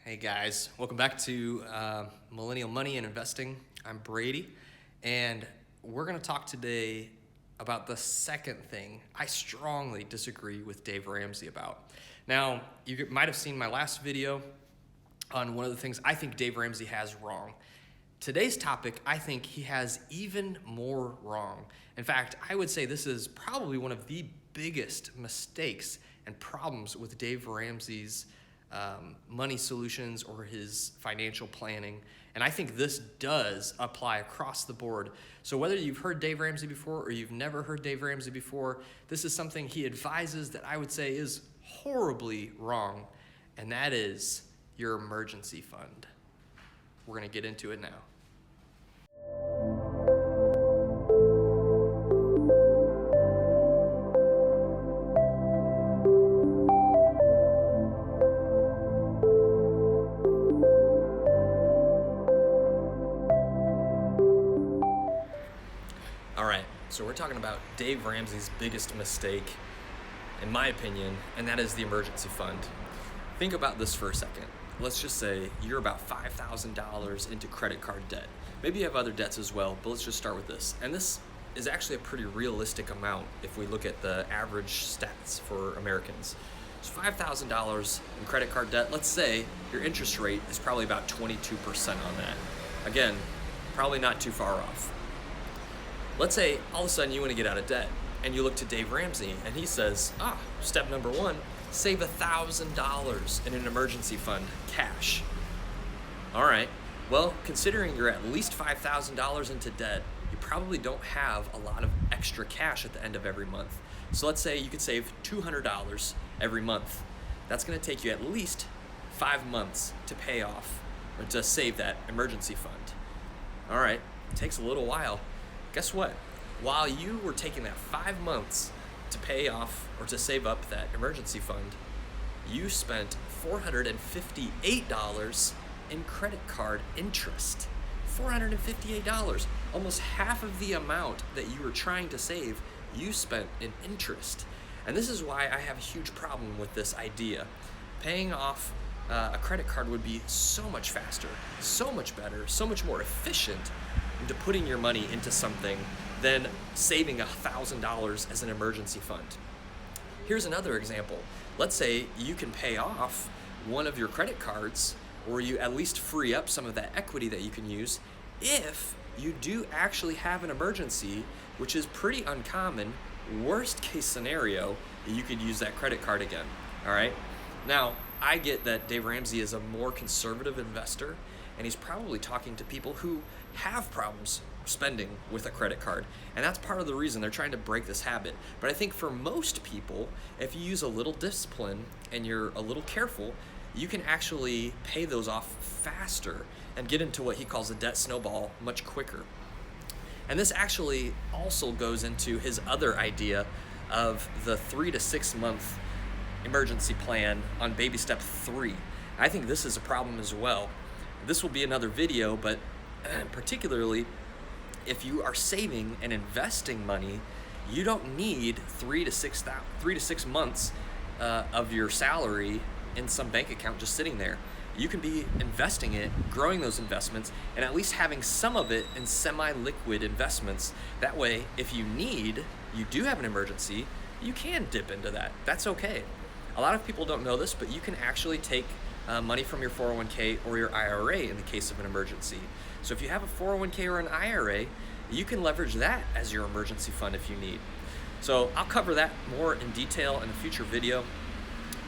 Hey guys, welcome back to Millennial Money and Investing. I'm Brady, and we're going to talk today about the second thing I strongly disagree with Dave Ramsey about. Now, you might have seen my last video on one of the things I think Dave Ramsey has wrong. Today's topic, I think he has even more wrong. In fact, I would say this is probably one of the biggest mistakes and problems with Dave Ramsey's money solutions or his financial planning. And I think this does apply across the board. So whether you've heard Dave Ramsey before or you've never heard Dave Ramsey before, this is something he advises that I would say is horribly wrong, and that is your emergency fund. We're going to get into it now. So we're talking about Dave Ramsey's biggest mistake, in my opinion, and that is the emergency fund. Think about this for a second. Let's just say you're about $5,000 into credit card debt. Maybe you have other debts as well, but let's just start with this. And this is actually a pretty realistic amount if we look at the average stats for Americans. So $5,000 in credit card debt, let's say your interest rate is probably about 22% on that. Again, probably not too far off. Let's say all of a sudden you want to get out of debt and you look to Dave Ramsey and he says, step number one, save $1,000 in an emergency fund, cash. All right, well, considering you're at least $5,000 into debt, you probably don't have a lot of extra cash at the end of every month. So let's say you could save $200 every month. That's going to take you at least 5 months to pay off or to save that emergency fund. All right, it takes a little while. Guess what? While you were taking that 5 months to pay off or to save up that emergency fund, you spent $458 in credit card interest. $458. Almost half of the amount that you were trying to save, you spent in interest. And this is why I have a huge problem with this idea. Paying off a credit card would be so much faster, so much better, so much more efficient into putting your money into something than saving $1,000 as an emergency fund. Here's another example. Let's say you can pay off one of your credit cards, or you at least free up some of that equity that you can use if you do actually have an emergency, which is pretty uncommon. Worst case scenario, you could use that credit card again. All right. Now, I get that Dave Ramsey is a more conservative investor, and he's probably talking to people who have problems spending with a credit card. And that's part of the reason they're trying to break this habit. But I think for most people, if you use a little discipline and you're a little careful, you can actually pay those off faster and get into what he calls a debt snowball much quicker. And this actually also goes into his other idea of the 3 to 6 month emergency plan on baby step 3. I think this is a problem as well. This will be another video, but particularly if you are saving and investing money, you don't need 3 to 6 months of your salary in some bank account just sitting there. You can be investing it, growing those investments, and at least having some of it in semi-liquid investments. That way, if you do have an emergency, you can dip into that. That's okay. A lot of people don't know this, but you can actually take money from your 401k or your IRA in the case of an emergency. So if you have a 401k or an IRA, you can leverage that as your emergency fund if you need. So I'll cover that more in detail in a future video.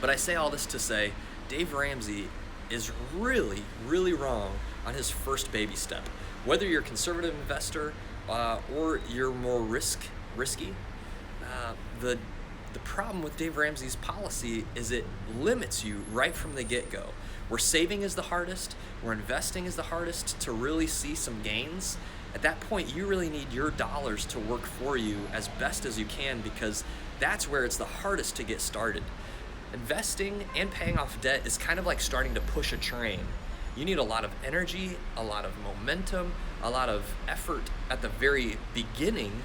But I say all this to say, Dave Ramsey is really, really wrong on his first baby step. Whether you're a conservative investor or you're more risky, the problem with Dave Ramsey's policy is it limits you right from the get-go. Where saving is the hardest, where investing is the hardest to really see some gains, at that point you really need your dollars to work for you as best as you can, because that's where it's the hardest to get started. Investing and paying off debt is kind of like starting to push a train. You need a lot of energy, a lot of momentum, a lot of effort at the very beginning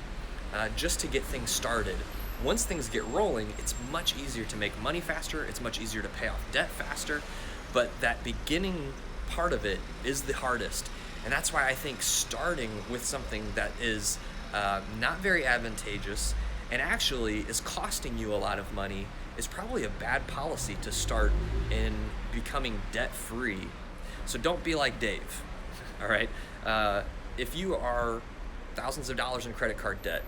just to get things started. Once things get rolling, it's much easier to make money faster, it's much easier to pay off debt faster, but that beginning part of it is the hardest. And that's why I think starting with something that is not very advantageous and actually is costing you a lot of money is probably a bad policy to start in becoming debt-free. So don't be like Dave, all right? If you are thousands of dollars in credit card debt,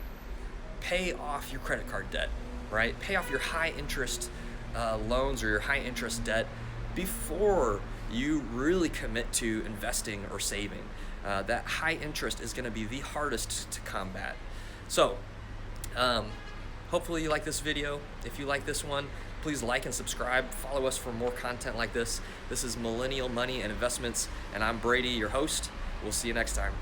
pay off your credit card debt, right? Pay off your high interest loans or your high interest debt before you really commit to investing or saving. That high interest is gonna be the hardest to combat. So, hopefully you like this video. If you like this one, please like and subscribe. Follow us for more content like this. This is Millennial Money and Investments, and I'm Brady, your host. We'll see you next time.